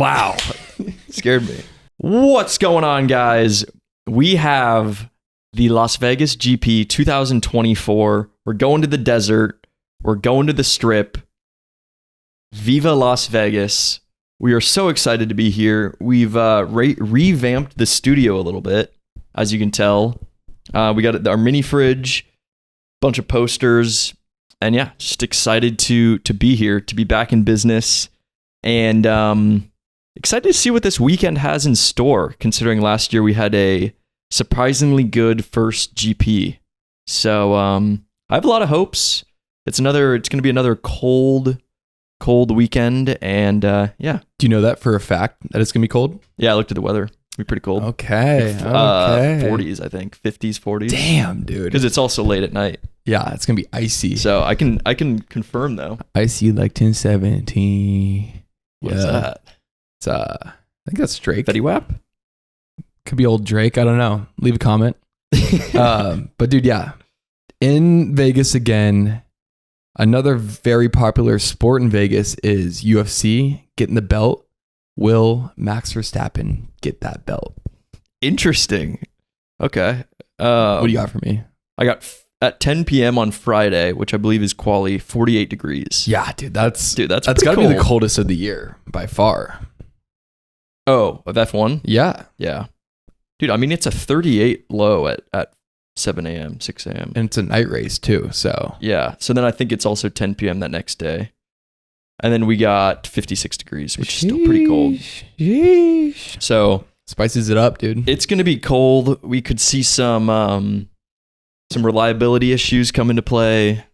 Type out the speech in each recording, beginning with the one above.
Wow. Scared me. What's going on, guys? We have the Las Vegas GP 2024. We're going to the desert. We're going to the Strip. Viva Las Vegas. We are so excited to be here. We've revamped the studio a little bit, as you can tell. We got our mini fridge, bunch of posters, and yeah, just excited to be here, to be back in business, and excited to see what this weekend has in store, considering last year we had a surprisingly good first GP. So I have a lot of hopes. It's going to be another cold weekend, and yeah. Do you know that for a fact that it's gonna be cold? Yeah, I looked at the weather. It'll be pretty cold. Okay. 40s, I think. 50s, 40s. Damn, dude. Because it's also late at night. Yeah, it's gonna be icy. So I can confirm though. Icy like 1017. What's that? It's I think that's Drake. Fetty Wap? Could be old Drake. I don't know. Leave a comment. But dude, yeah. In Vegas again. Another very popular sport in Vegas is UFC, getting the belt. Will Max Verstappen get that belt? Interesting. Okay. What do you got for me? I got at 10 p.m. on Friday, which I believe is quali, 48 degrees. Yeah, dude, that's got to cold. be the coldest of the year by far. Oh, of F1? Yeah. Yeah. Dude, I mean, it's a 38 low at 7 a.m., 6 a.m. And it's a night race too, so. Yeah, so then I think it's also 10 p.m. that next day. And then we got 56 degrees, which is still pretty cold. Sheesh. So spices it up, dude. It's going to be cold. We could see some reliability issues come into play.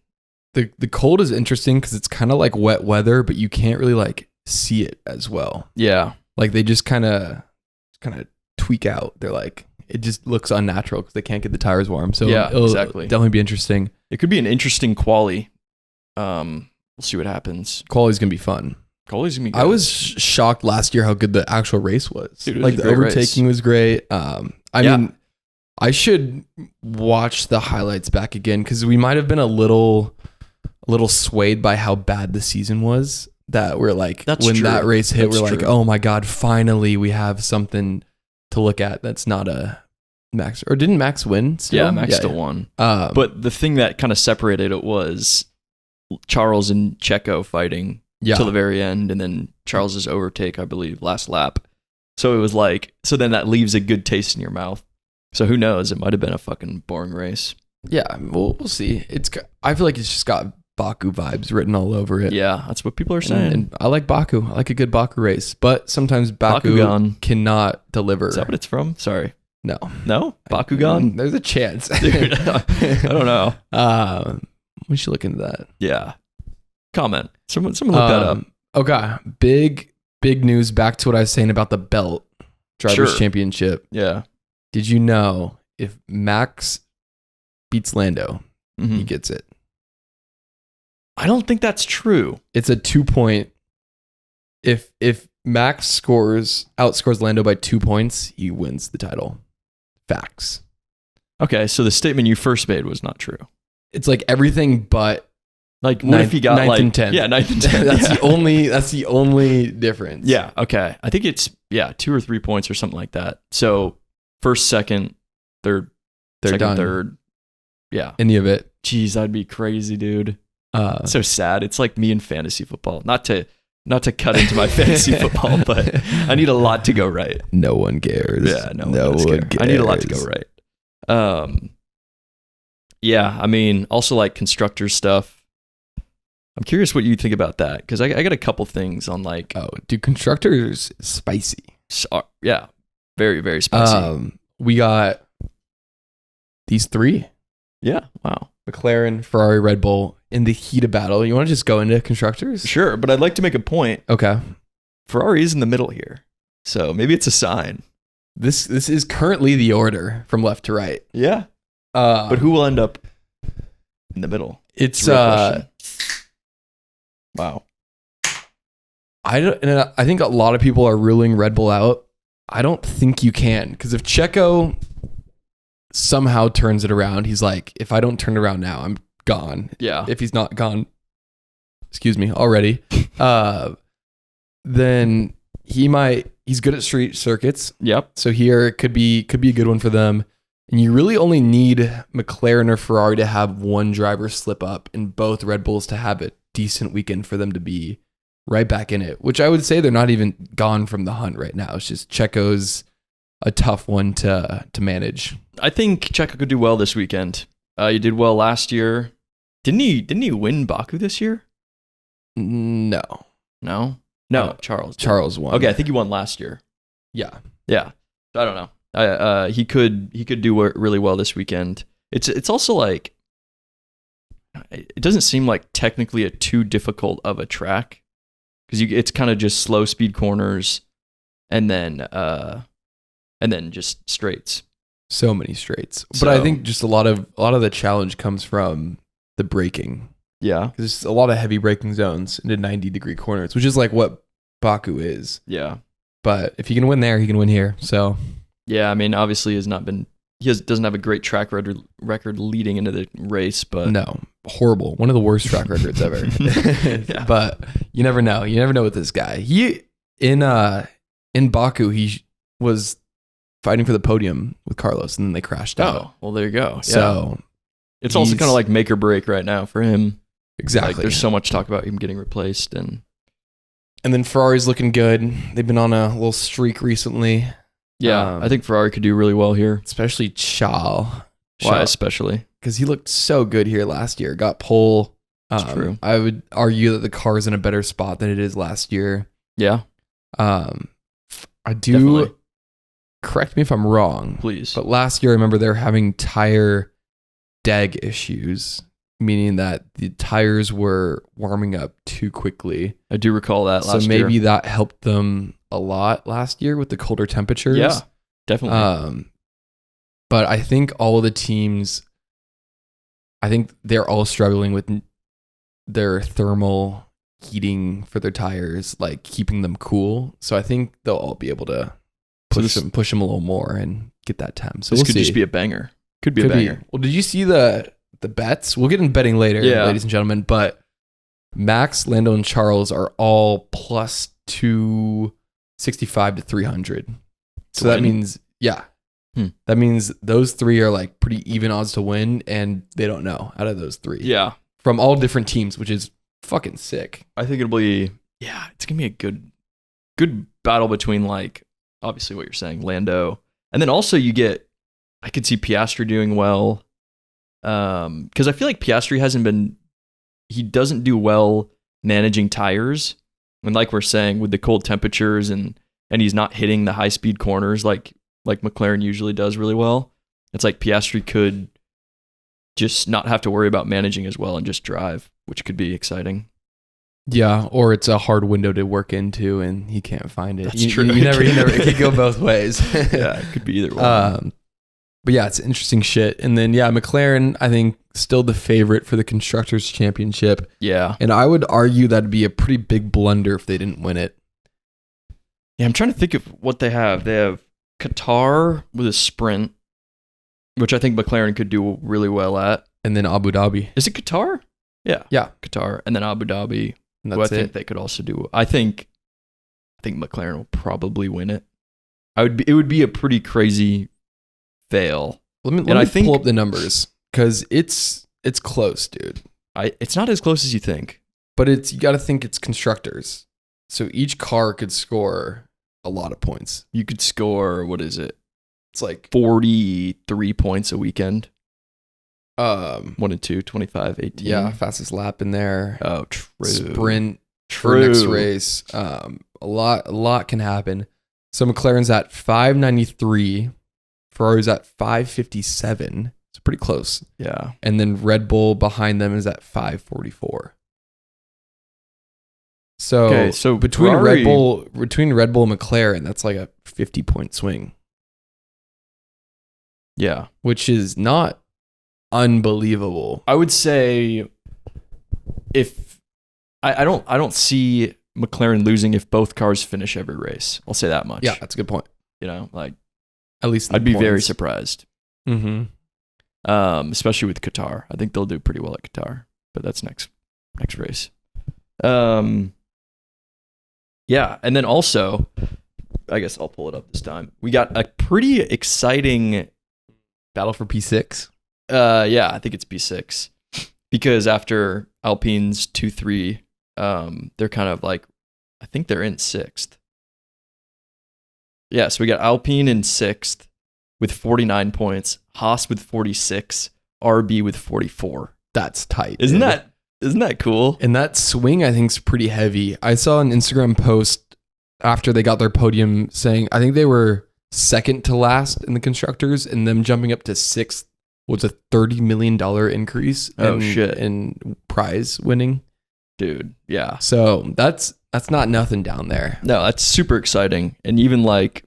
The cold is interesting because it's kind of like wet weather, but you can't really like see it as well. Yeah. Like they just kind of tweak out. They're like, it just looks unnatural because they can't get the tires warm. So yeah, it'll exactly. Definitely be interesting. It could be an interesting quali. We'll see what happens. Quali's gonna be fun. Quali's gonna be good. I was shocked last year how good the actual race was. Dude, it was like a the great overtaking race. was great. I mean, I should watch the highlights back again because we might have been a little swayed by how bad the season was. That we're like, when true. that race hit, That's we're true. like, oh my god, finally we have something to look at that's not a Max. Or didn't Max win still? Yeah, Max still won. But But the thing that kind of separated it was Charles and Checo fighting till the very end, and then Charles's overtake, I believe, last lap. So it was like, so then that leaves a good taste in your mouth. So who knows? It might have been a fucking boring race. Yeah, we'll see. I feel like it's just got Baku vibes written all over it. Yeah, that's what people are saying. And I like Baku. I like a good Baku race, but sometimes Baku Bakugan. cannot deliver. Is that what it's from? Sorry. No? Bakugan? There's a chance. Dude, I don't know. We should look into that. Yeah. Comment. Someone look that up. Okay. Big news. Back to what I was saying about the belt. Drivers' Championship. Yeah. Did you know if Max beats Lando, he gets it? I don't think that's true. It's a 2-point. If Max outscores Lando by 2 points, he wins the title. Facts. Okay, so the statement you first made was not true. It's like everything but like what if he got ninth like and 10th? Yeah, 9th and 10th. That's the only difference. Yeah, okay. I think it's 2 or 3 points or something like that. So first, second, third, they're second, done. third. Yeah. Any of it. Jeez, that'd be crazy, dude. So sad. It's like me in fantasy football. Not to cut into my fantasy football, but I need a lot to go right. No one cares. Yeah, no one cares. I need a lot to go right. Yeah, I mean, also like constructor stuff. I'm curious what you think about that because I got a couple things on like. Oh, dude, constructors spicy. Yeah, very very spicy. We got these three. Yeah. Wow. McLaren, Ferrari, Red Bull in the heat of battle. You want to just go into constructors? Sure, but I'd like to make a point. Okay. Ferrari is in the middle here, so maybe it's a sign. This is currently the order from left to right. Yeah. But who will end up in the middle? It's wow. I think a lot of people are ruling Red Bull out. I don't think you can, because if Checo somehow turns it around, he's like, if I don't turn it around now, I'm gone. Yeah. If he's not gone, already, then he's good at street circuits. Yep. So here it could be a good one for them. And you really only need McLaren or Ferrari to have one driver slip up and both Red Bulls to have a decent weekend for them to be right back in it, which I would say they're not even gone from the hunt right now. It's just Checo's a tough one to manage. I think Checo could do well this weekend. He did well last year. Didn't he win Baku this year? No. Charles won. Okay, I think he won last year. Yeah. So I don't know. He could do really well this weekend. It's also like it doesn't seem like technically a too difficult of a track because it's kind of just slow speed corners and then just straights. So many straights. But I think just a lot of the challenge comes from the braking. Yeah. Because there's a lot of heavy braking zones into 90-degree corners, which is like what Baku is. Yeah. But if he can win there, he can win here. So yeah, I mean, obviously doesn't have a great track record leading into the race, but no, horrible. One of the worst track records ever. Yeah. But you never know. You never know with this guy. He in Baku, he was fighting for the podium with Carlos, and then they crashed out. Oh, well, there you go. So it's also kind of like make or break right now for him. Exactly. Like, there's so much talk about him getting replaced, and then Ferrari's looking good. They've been on a little streak recently. Yeah, I think Ferrari could do really well here. Especially Charles. Why especially? Because he looked so good here last year. Got pole. That's true. I would argue that the car is in a better spot than it is last year. Yeah. I do. Definitely. Correct me if I'm wrong. Please. But last year, I remember they were having tire deg issues, meaning that the tires were warming up too quickly. I do recall that last year. So maybe that helped them a lot last year with the colder temperatures. Yeah, definitely. But I think all of the teams, I think they're all struggling with their thermal heating for their tires, like keeping them cool. So I think they'll all be able to push them a little more and get that temp. So this could just be a banger. Could be a banger. Well, did you see the bets? We'll get in betting later, ladies and gentlemen. But Max, Lando, and Charles are all plus 265 to 300. So that means, that means those three are like pretty even odds to win, and they don't know out of those three. Yeah. From all different teams, which is fucking sick. I think it'll be, it's going to be a good battle between, like, obviously what you're saying, Lando. And then also I could see Piastri doing well. Because I feel like Piastri he doesn't do well managing tires. And like we're saying, with the cold temperatures and he's not hitting the high speed corners like McLaren usually does really well. It's like Piastri could just not have to worry about managing as well and just drive, which could be exciting. Yeah, or it's a hard window to work into and he can't find it. That's true. You never it could go both ways. Yeah, it could be either one. But yeah, it's interesting shit. And then McLaren, I think, still the favorite for the Constructors Championship. Yeah. And I would argue that'd be a pretty big blunder if they didn't win it. Yeah, I'm trying to think of what they have. They have Qatar with a sprint, which I think McLaren could do really well at. And then Abu Dhabi. Is it Qatar? Yeah. Yeah. Qatar. And then Abu Dhabi, who I think they could also do. I think McLaren will probably win it. It would be a pretty crazy fail. Let me pull up the numbers because it's close, dude. It's not as close as you think. But you got to think it's constructors. So each car could score a lot of points. You could score, what is it? It's like 43 points a weekend. 1 and 2, 25, 18. Yeah, fastest lap in there. Oh, true. Sprint for next race. A lot can happen. So McLaren's at 593. Ferrari's at 557. It's pretty close. Yeah. And then Red Bull behind them is at 544. So between Ferrari, Red Bull and McLaren, that's like a 50-point swing. Yeah. Which is not unbelievable. I would say if I don't see McLaren losing if both cars finish every race. I'll say that much. Yeah, that's a good point. Like at least I'd be very surprised. Mm-hmm. Especially with Qatar. I think they'll do pretty well at Qatar, but that's next race. Yeah, and then also, I guess I'll pull it up this time. We got a pretty exciting Battle for P6. Yeah, I think it's P6 because after Alpine's 2-3, they're kind of like, I think they're in 6th. Yeah, so we got Alpine in 6th with 49 points, Haas with 46, RB with 44. That's tight. Isn't that cool? And that swing, I think, is pretty heavy. I saw an Instagram post after they got their podium saying, I think they were second to last in the constructors, and them jumping up to 6th was a $30 million increase in prize winning. Dude, yeah. So that's not nothing down there. No, that's super exciting. And even like,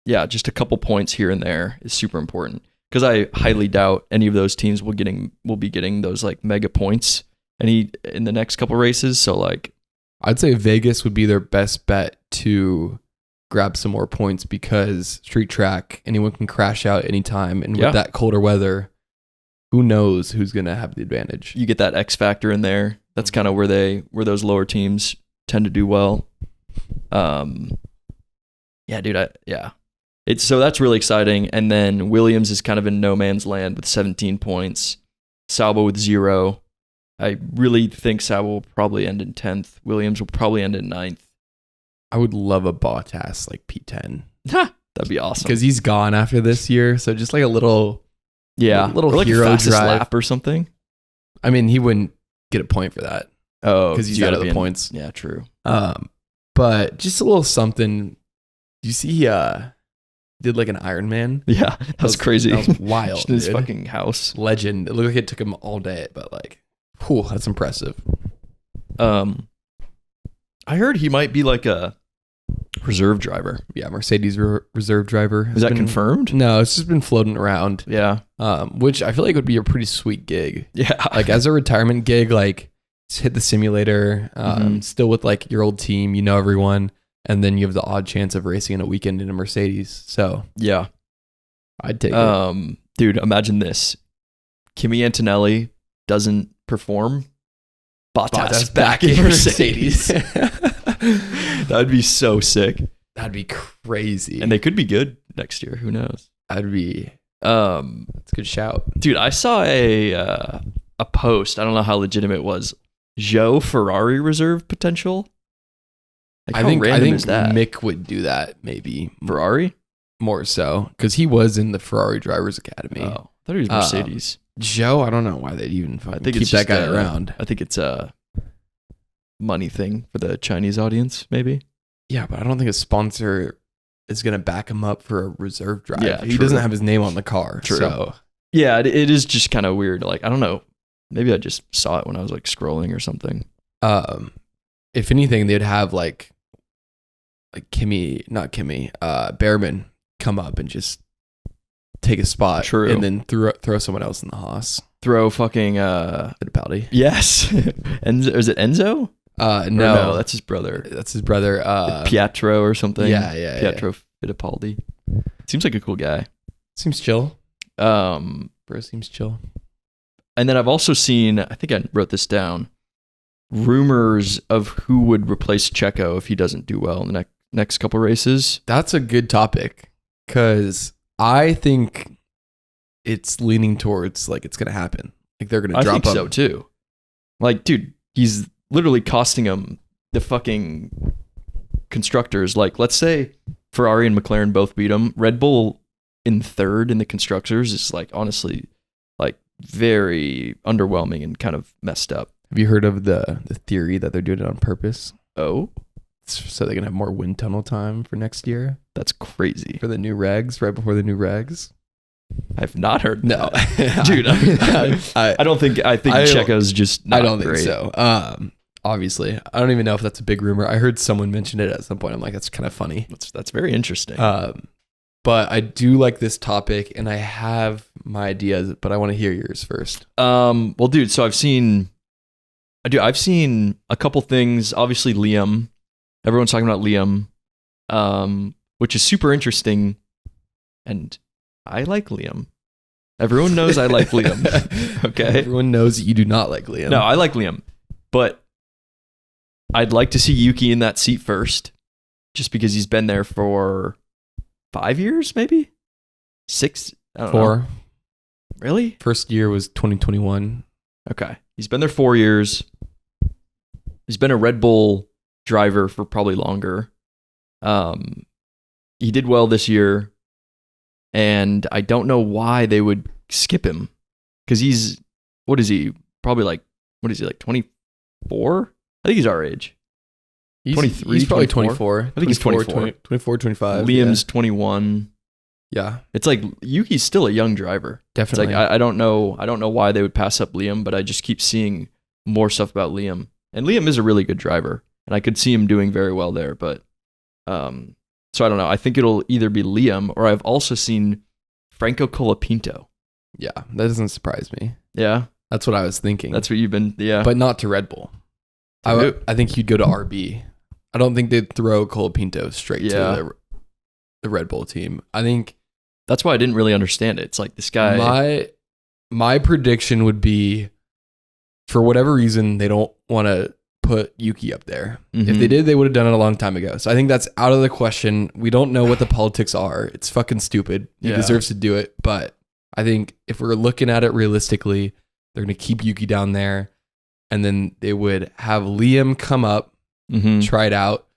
yeah, just a couple points here and there is super important. Because I highly doubt any of those teams will be getting those like mega points in the next couple races. So like, I'd say Vegas would be their best bet to grab some more points because street track, anyone can crash out anytime, and with that colder weather, who knows who's gonna have the advantage? You get that X factor in there. That's kind of where those lower teams tend to do well. Yeah, dude. So that's really exciting. And then Williams is kind of in no man's land with 17 points. Sauber with 0. I really think Sauber will probably end in 10th. Williams will probably end in 9th. I would love a Bottas like P10. That'd be awesome. Because he's gone after this year. So just like a little like hero fastest drive lap or something. I mean, he wouldn't get a point for that. Oh, because he's out of the points. Yeah, true. But just a little something. Do you see he did like an Ironman? Yeah, that was crazy. That was wild. Just in his fucking house. Legend. It looked like it took him all day, but like, whew, that's impressive. I heard he might be like a reserve driver. Yeah, Mercedes reserve driver. Is that confirmed? No, it's just been floating around. Yeah. Which I feel like would be a pretty sweet gig. Yeah. Like as a retirement gig, like just hit the simulator, still with like your old team, you know everyone, and then you have the odd chance of racing in a weekend in a Mercedes. So yeah, I'd take it. Dude, imagine this. Kimi Antonelli doesn't perform. Bottas back in Mercedes. That would be so sick. That'd be crazy. And they could be good next year. Who knows? That'd be that's a good shout. Dude, I saw a post. I don't know how legitimate it was. Joe Ferrari reserve potential? Like, I think is that? Mick would do that, maybe. Ferrari? More so. Because he was in the Ferrari Drivers Academy. Oh, I thought he was Mercedes. Joe, I don't know why they'd even keep that guy around. I think it's a money thing for the Chinese audience, maybe. Yeah, but I don't think a sponsor is going to back him up for a reserve drive. Yeah, he doesn't have his name on the car. True. So. Yeah, it is just kind of weird. Like, I don't know. Maybe I just saw it when I was like scrolling or something. If anything, they'd have like Behrman come up and just take a spot. True. And then throw someone else in the Haas. Throw fucking Fittipaldi. Yes. Enzo, is it Enzo? No, that's his brother. Pietro or something. Yeah. Pietro Fittipaldi. Seems like a cool guy. Seems chill. Bro seems chill. And then I've also seen, I think I wrote this down, rumors of who would replace Checo if he doesn't do well in the next couple races. That's a good topic because I think it's leaning towards like it's going to happen. Like they're going to drop him. I think so too. Like, dude, he's literally costing them the fucking constructors. Like, let's say Ferrari and McLaren both beat him. Red Bull in third in the constructors is like, honestly, like very underwhelming and kind of messed up. Have you heard of the theory that they're doing it on purpose? Oh, so they're going to have more wind tunnel time for next year? That's crazy. For the new regs, right before the new regs? I've not heard. No, dude. I don't think. I think Checo's just not I don't great. think so. Obviously, I don't even know if that's a big rumor. I heard someone mention it at some point. I'm like, that's kind of funny. That's very interesting. But I do like this topic, and I have my ideas, but I want to hear yours first. Well, dude. So I've seen a couple things. Obviously, Liam. Everyone's talking about Liam, which is super interesting, and I like Liam. Everyone knows I like Liam. Okay. Everyone knows you do not like Liam. No, I like Liam, but I'd like to see Yuki in that seat first. just because he's been there for 5 years, maybe 6. I don't know. 4. Really? First year was 2021. Okay. He's been there 4 years. He's been a Red Bull driver for probably longer. He did well this year, and I don't know why they would skip him, because he's, what is he? Probably like, what is he, like 24? I think he's our age. 23. He's probably 24. 24. I think he's 24. 24, 25. Liam's 21. Yeah. It's like Yuki's still a young driver. Definitely. It's like I don't know why they would pass up Liam, but I just keep seeing more stuff about Liam. And Liam is a really good driver, and I could see him doing very well there, but so I don't know. I think it'll either be Liam, or I've also seen Franco Colapinto. Yeah, that doesn't surprise me. Yeah. That's what I was thinking. That's what you've been, yeah. But not to Red Bull. I think he'd go to RB. I don't think they'd throw Colapinto straight to the Red Bull team. I think that's why I didn't really understand it. It's like this guy. My prediction would be, for whatever reason, they don't want to put Yuki up there. Mm-hmm. If they did, they would have done it a long time ago. So I think that's out of the question. We don't know what the politics are. It's fucking stupid. He deserves to do it. But I think if we're looking at it realistically, they're going to keep Yuki down there. And then they would have Liam come up, try it out.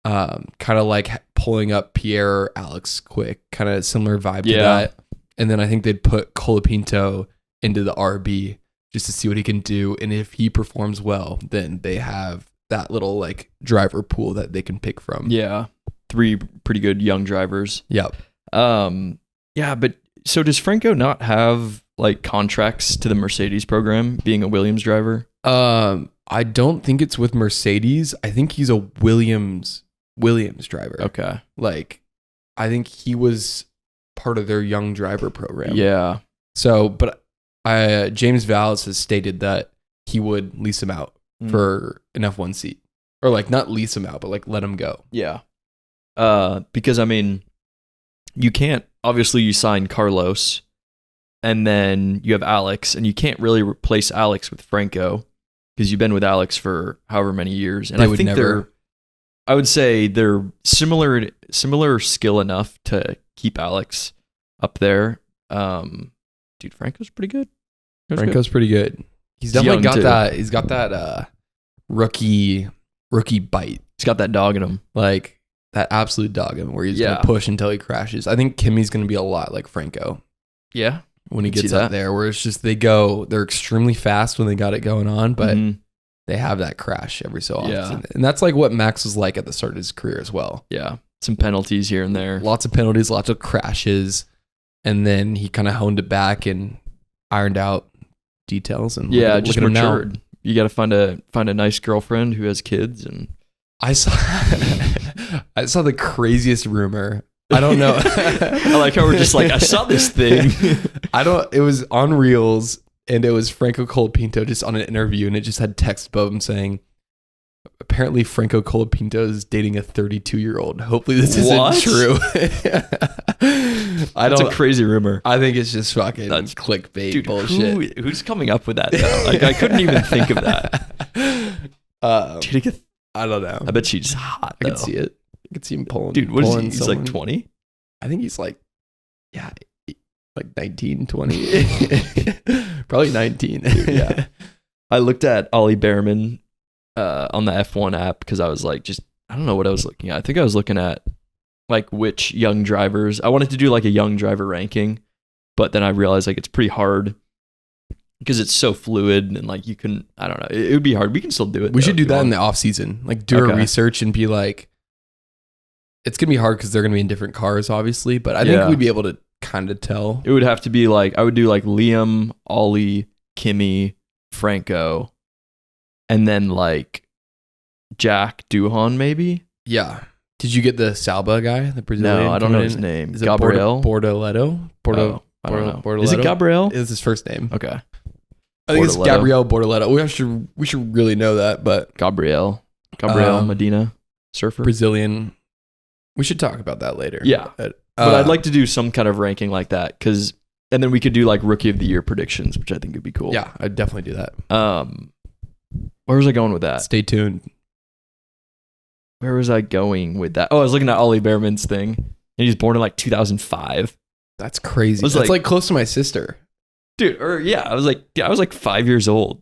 Kind of like pulling up Pierre or Alex quick, kind of similar vibe to that. And then I think they'd put Colapinto into the RB just to see what he can do. And if he performs well, then they have that little like driver pool that they can pick from. Yeah. 3 pretty good young drivers. Yep. Yeah, but so does Franco not have like contracts to the Mercedes program being a Williams driver? I don't think it's with Mercedes. I think he's a Williams driver. Okay. Like, I think he was part of their young driver program. Yeah. So, but James Valls has stated that he would lease him out for an F1 seat, or like not lease him out, but like let him go. Yeah. Because I mean, you can't, obviously you sign Carlos and then you have Alex, and you can't really replace Alex with Franco because you've been with Alex for however many years. And I think I would say they're similar skill enough to keep Alex up there. Dude, Franco's pretty good. Franco's pretty good. He's definitely got that. He's got that rookie bite. He's got that dog in him. Like that absolute dog in him where he's gonna push until he crashes. I think Kimi's gonna be a lot like Franco. Yeah. When he gets up there, where it's just they're extremely fast when they got it going on, but they have that crash every so often. Yeah. And that's like what Max was like at the start of his career as well. Yeah. Some penalties here and there. Lots of penalties, lots of crashes. And then he kind of honed it back and ironed out details. And just matured. You got to find a nice girlfriend who has kids. And I saw the craziest rumor. I don't know. I like how we're just like, I saw this thing. It was on Reels, and it was Franco Colapinto just on an interview, and it just had text above him saying, apparently Franco Colapinto is dating a 32-year-old. Hopefully this isn't true. That's a crazy rumor. I think it's just fucking clickbait bullshit. Who's coming up with that though? Like, I couldn't even think of that. Dude, I don't know. I bet she's hot though. I can see it. I can see him pulling. Dude, what is he? He's like 20? I think he's like 19, 20. Probably 19. Dude, yeah. I looked at Ollie Behrman on the F1 app because I was like, I don't know what I was looking at. I think I was looking at like which young drivers. I wanted to do like a young driver ranking, but then I realized like it's pretty hard because it's so fluid and like you can, I don't know, it would be hard. We can still do it. We should do that in the off season. Like do a research and be like, it's going to be hard because they're going to be in different cars, obviously, but I think we'd be able to kind of tell. It would have to be like, I would do like Liam, Ollie, Kimi, Franco, and then like Jack Duhan maybe. Yeah. Did you get the Salba guy, the Brazilian? No, I don't know his name. Is it Gabriel Bortoleto? I don't know. Is it Gabriel? Is his first name? Okay. I think it's Gabriel Bortoleto. We should really know that, but Gabriel Medina, surfer, Brazilian. We should talk about that later. Yeah, but I'd like to do some kind of ranking like that and then we could do like rookie of the year predictions, which I think would be cool. Yeah, I'd definitely do that. Where was I going with that? Stay tuned. where was I going with that? Oh, I was looking at Ollie Behrman's thing, and he's born in like 2005. That's crazy. Was That's like close to my sister. Dude, I was like 5 years old.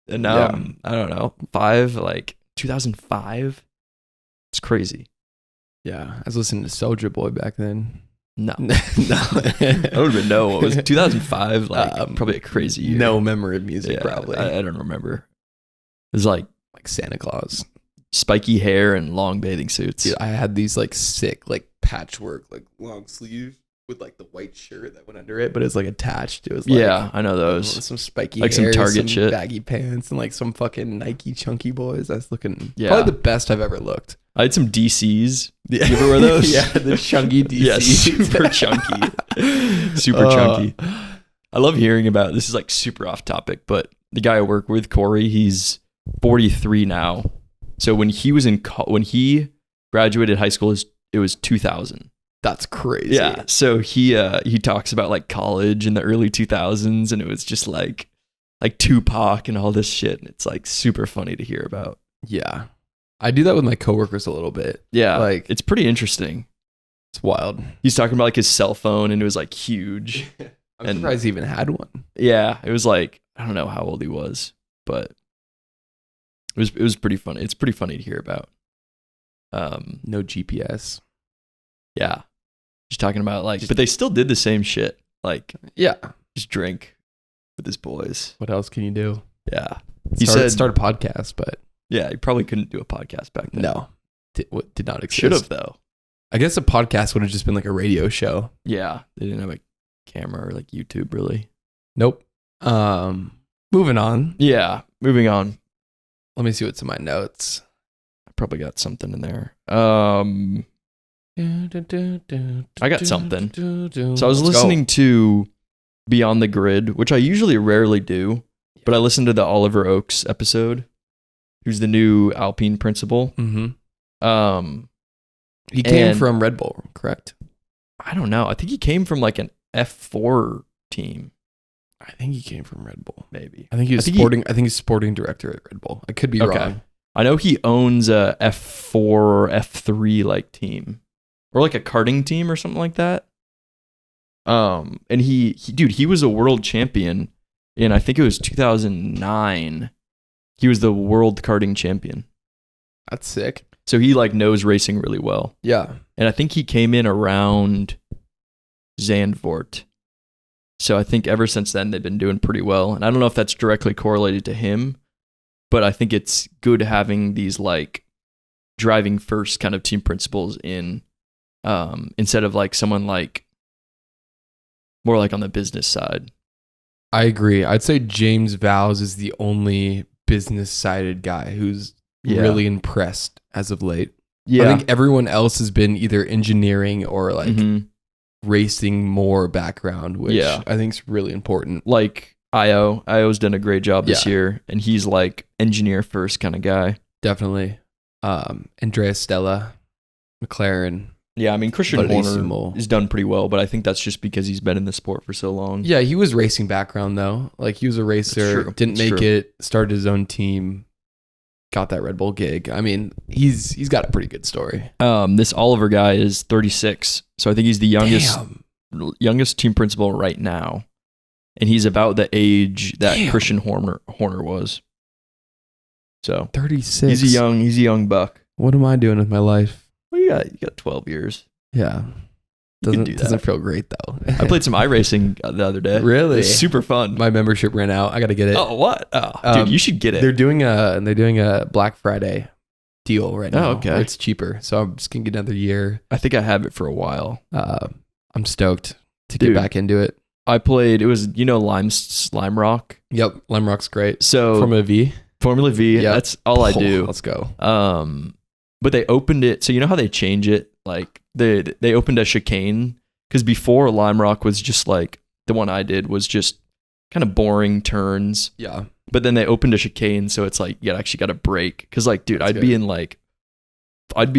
And now I'm, I don't know, 2005. It's crazy. Yeah. I was listening to Soulja Boy back then. No. No. I don't even know what was 2005, probably a crazy year. No memory of music, Yeah, probably. I don't remember. It was like Santa Claus. Spiky hair and long bathing suits. Dude, I had these like sick, like patchwork, like long sleeve with like the white shirt that went under it, but it's like attached. It was like, I know those. Some spiky like hair, some Target shit, baggy pants, and like some fucking Nike chunky boys. That's looking probably Yeah. the best I've ever looked. I had some DCs. Yeah. You ever wear those? Yeah, the chunky DCs. Yeah, super chunky. Super chunky. I love hearing about, this is like super off topic, but the guy I work with, Corey, he's 43 now. So when he was when he graduated high school, it was 2000. That's crazy. Yeah. So he talks about like college in the early 2000s, and it was just like Tupac and all this shit. And it's like super funny to hear about. Yeah. I do that with my coworkers a little bit. Yeah. Like, it's pretty interesting. it's wild. He's talking about like his cell phone, and it was like huge. I'm surprised he even had one. Yeah. It was like, I don't know how old he was, but it was pretty funny. It's pretty funny to hear about. No GPS. Yeah. Just talking about but they still did the same shit. Like, Yeah. just drink with his boys. What else can you do? Yeah. He said start a podcast, but Yeah, he probably couldn't do a podcast back then. no. Did not exist. Should have though. I guess a podcast would have just been like a radio show. Yeah, they didn't have a camera or like YouTube really. Nope. Moving on. Yeah, moving on. Let me see what's in my notes. I probably got something in there. I got something. So I was listening to Beyond the Grid, which I usually rarely do, but I listened to the Oliver Oakes episode, who's the new Alpine principal. Mm-hmm. He came from Red Bull, correct? I don't know. I think he came from like an F4 team. I think he came from Red Bull. Maybe. I think he's sporting director at Red Bull. I could be wrong. I know he owns a F4 or F3 like team, or like a karting team or something like that. And he was a world champion in, I think it was 2009. He was the world karting champion. That's sick. So he like knows racing really well. Yeah. And I think he came in around Zandvoort. So I think ever since then they've been doing pretty well. And I don't know if that's directly correlated to him, but I think it's good having these like driving first kind of team principals in, instead of like someone like more like on the business side. I agree. I'd say James Vowles is the only business-sided guy who's really impressed as of late. Yeah. I think everyone else has been either engineering or like racing more background, which I think is really important. Like Io's done a great job this year, and he's like engineer first kind of guy. Definitely. Andrea Stella, McLaren. Yeah, I mean, Christian Horner has done pretty well, but I think that's just because he's been in the sport for so long. Yeah, he was racing background though. Like he was a racer, didn't make it, started his own team, got that Red Bull gig. I mean, he's got a pretty good story. This Oliver guy is 36, so I think he's the youngest team principal right now, and he's about the age that Christian Horner was. So 36. He's a young buck. What am I doing with my life? Well, you got 12 years. Yeah. Doesn't feel great though. I played some iRacing the other day. Really? It was super fun. My membership ran out. I got to get it. Oh, what? Oh, dude, you should get it. They're doing a Black Friday deal right now. Oh, okay. Where it's cheaper. So I'm just going to get another year. I think I have it for a while. I'm stoked to get back into it. I played, it was, Lime Rock. Yep. Lime Rock's great. So Formula V. Yep. That's all I do. Let's go. But they opened it. So you know how they change it? Like they opened a chicane, because before Lime Rock was just like, the one I did was just kind of boring turns. Yeah. But then they opened a chicane, so it's like you actually got to brake. Because like, dude, I'd be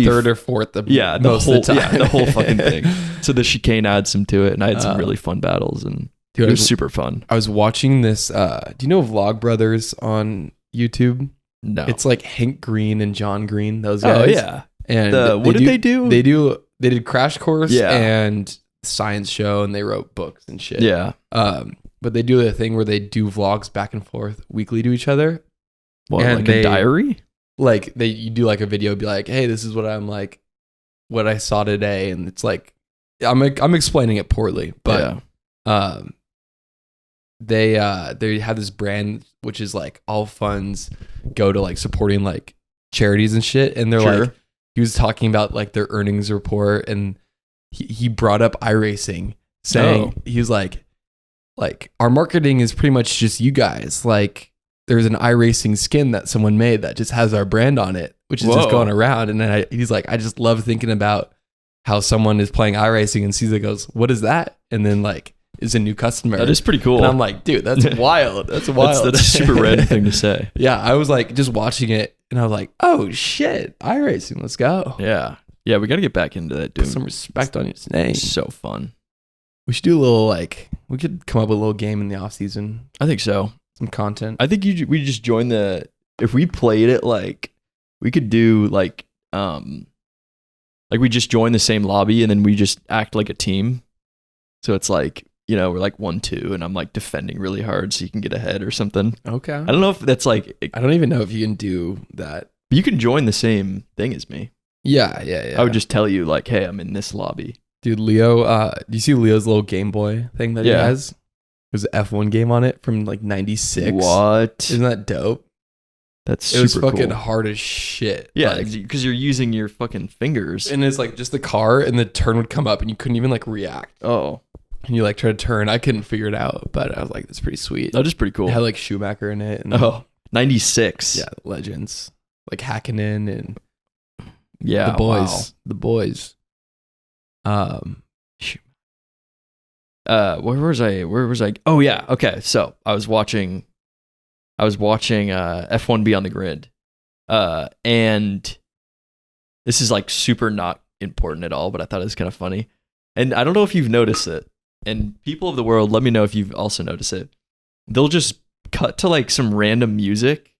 third or fourth. The whole fucking thing. So the chicane adds some to it, and I had some really fun battles, and it was super fun. I was watching this. Do you know Vlog Brothers on YouTube? No. It's like Hank Green and John Green, those guys. Oh, yeah. And what did they do? They did Crash Course Yeah. and Science Show, and they wrote books and shit. Yeah. But they do a thing where they do vlogs back and forth weekly to each other. What, And like they- a diary? Like you do like a video, be like, hey, this is what I'm like, what I saw today, and it's like I'm explaining it poorly, but they have this brand which is like all funds go to like supporting like charities and shit, and they're Sure. like, he was talking about like their earnings report, and he brought up iRacing, saying he was like our marketing is pretty much just you guys, like there's an iRacing skin that someone made that just has our brand on it, which is just going around, and then he's like, I just love thinking about how someone is playing iRacing and sees it, goes, what is that, and then like is a new customer. That is pretty cool. And I'm like, dude, that's wild. That's wild. That's a super random thing to say. Yeah, I was like just watching it, and I was like, oh shit, iRacing, let's go. Yeah. Yeah, we got to get back into that, dude. Put some respect on your name. It's so fun. We should do a little we could come up with a little game in the off season, I think so. some content. I think we just join if we played it, like we could do like we just join the same lobby and then we just act like a team. So it's like, you know, we're like 1-2 and I'm like defending really hard so you can get ahead or something. Okay. I don't know if that's like, I don't even know if you can do that. you can join the same thing as me. Yeah. I would just tell you like, hey, I'm in this lobby. Dude, Leo, do you see Leo's little Game Boy thing that he Yeah. has? There's an F1 game on it from like 96. What? Isn't that dope? That's It was super fucking cool. hard as shit. Yeah, Like, because you're using your fucking fingers. and it's like just the car, and the turn would come up and you couldn't even like react. Oh, And you like try to turn. I couldn't figure it out, but I was like, that's pretty sweet. that is pretty cool. It had like Schumacher in it. And, Oh, 96. yeah, legends. Like Hakkinen and Yeah. the boys. wow. The boys. Where was I? Oh yeah. Okay. So I was watching F1 Be on the Grid. And this is like super not important at all, but I thought it was kind of funny. And I don't know if you've noticed it. And people of the world, let me know if you've also noticed it. They'll just cut to like some random music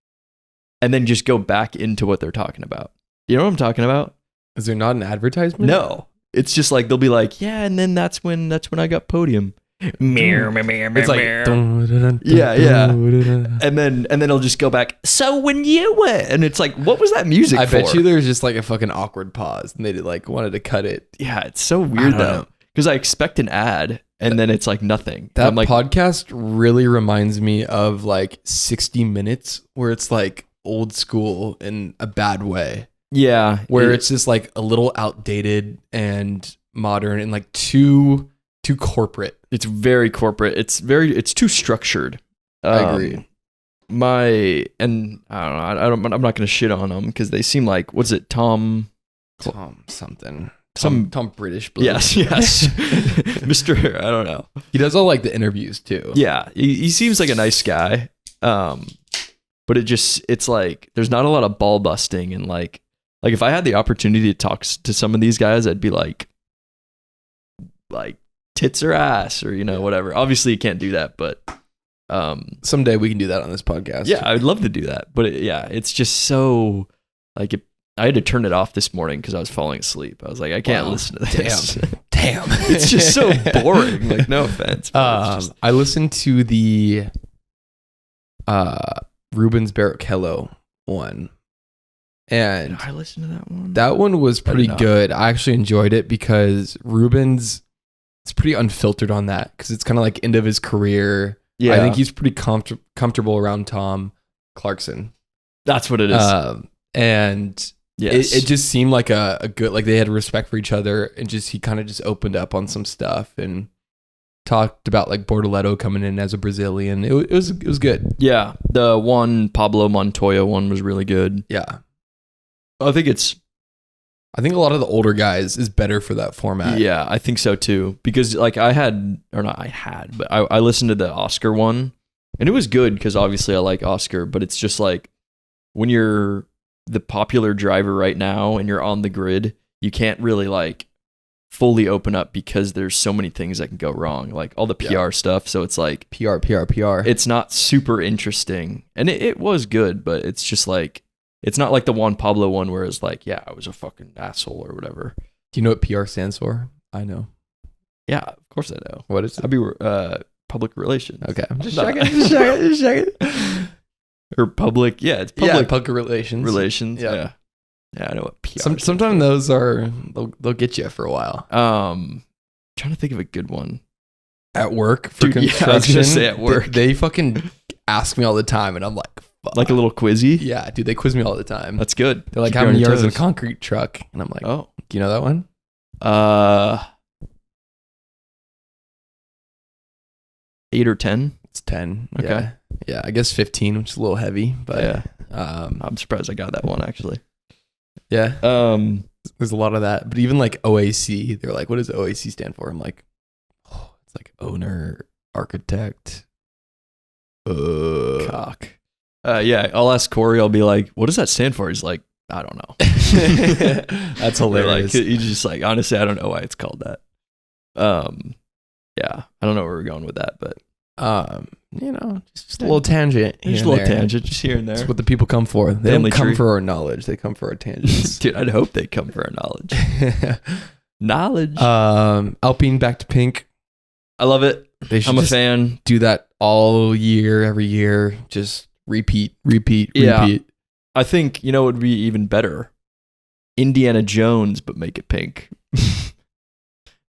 and then just go back into what they're talking about. You know what I'm talking about? Is there not an advertisement? No. It's just like they'll be like, yeah, and then that's when I got Podium. It's like Yeah. And then it'll just go back. So when you went, and it's like, what was that music I for? bet you there's just like a fucking awkward pause, and they did like wanted to cut it. Yeah, it's so weird don't though, know. because I expect an ad, and then it's like nothing. That I'm like, podcast really reminds me of like 60 Minutes, where it's like old school in a bad way, yeah, where it's just like a little outdated and modern and like too corporate. it's very corporate. It's too structured. I agree. And I don't know. I'm not going to shit on them because they seem like, what's it, Tom Something. Some- Tom British. Bloke. Yes, Mr. I don't know. He does all like the interviews too. Yeah, he seems like a nice guy. But it's like there's not a lot of ball busting, and like if I had the opportunity to talk to some of these guys, I'd be like tits or ass or whatever. Obviously, you can't do that, but Someday we can do that on this podcast. yeah, I'd love to do that. But it's just so like I had to turn it off this morning because I was falling asleep. I was like, I can't Wow. listen to this. Damn. It's just so boring. Like, no offense. But it's just, I listened to the Rubens Barrichello one, and did I listen to that one? that one was pretty not. good. I actually enjoyed it because Rubens is pretty unfiltered on that, because it's kind of like end of his career. Yeah, I think he's pretty comfortable around Tom Clarkson. that's what it is. And Yes. it just seemed like a good, like they had respect for each other, and he kind of just opened up on some stuff and talked about like Bortoleto coming in as a Brazilian. It was good. Yeah, the one Pablo Montoya one was really good. Yeah. I think a lot of the older guys is better for that format. yeah, I think so too. Because like I listened to the Oscar one, and it was good because obviously I like Oscar, but it's just like when you're the popular driver right now and you're on the grid, you can't really like fully open up because there's so many things that can go wrong, like all the PR stuff. So it's like PR. it's not super interesting, and it was good, but it's just like It's not like the Juan Pablo one where it's like, yeah, I was a fucking asshole or whatever. Do you know what PR stands for? I know. Yeah, of course I know. What is it? I'd be public relations. Okay, I'm just No. checking. Or public, yeah, it's public Yeah, public relations. relations. Yeah. Yeah, I know what PR. Sometimes those they'll get you for a while. Trying to think of a good one. At work for Dude, yeah, I was construction, gonna say at work. they fucking ask me all the time, and I'm like, fuck. Like a little quizzy. Yeah, dude, they quiz me all the time. That's good. They're like, Keep how you on many your yards in a toes. concrete truck? And I'm like, Oh, do you know that one? 8 or 10. It's 10. Okay. Yeah, I guess 15, which is a little heavy, but Yeah. um, I'm surprised I got that one actually. yeah, Um, there's a lot of that. But even like OAC, they're like, what does OAC stand for? I'm like, oh, it's like owner, architect, cock. Yeah, I'll ask Corey. I'll be like, "What does that stand for?" He's like, "I don't know." That's Or, like, hilarious. he's just like, honestly, I don't know why it's called that. Yeah, I don't know where we're going with that, but just a little tangent. here just a and little there. tangent, just here and there. That's what the people come for. They Family don't come tree. for our knowledge. They come for our tangents. Dude, I'd hope they come for our knowledge. Knowledge. Alpine back to pink. I love it. They should I'm a just fan. do that all year, every year. Just repeat. Yeah. I think, it would be even better. Indiana Jones, but make it pink.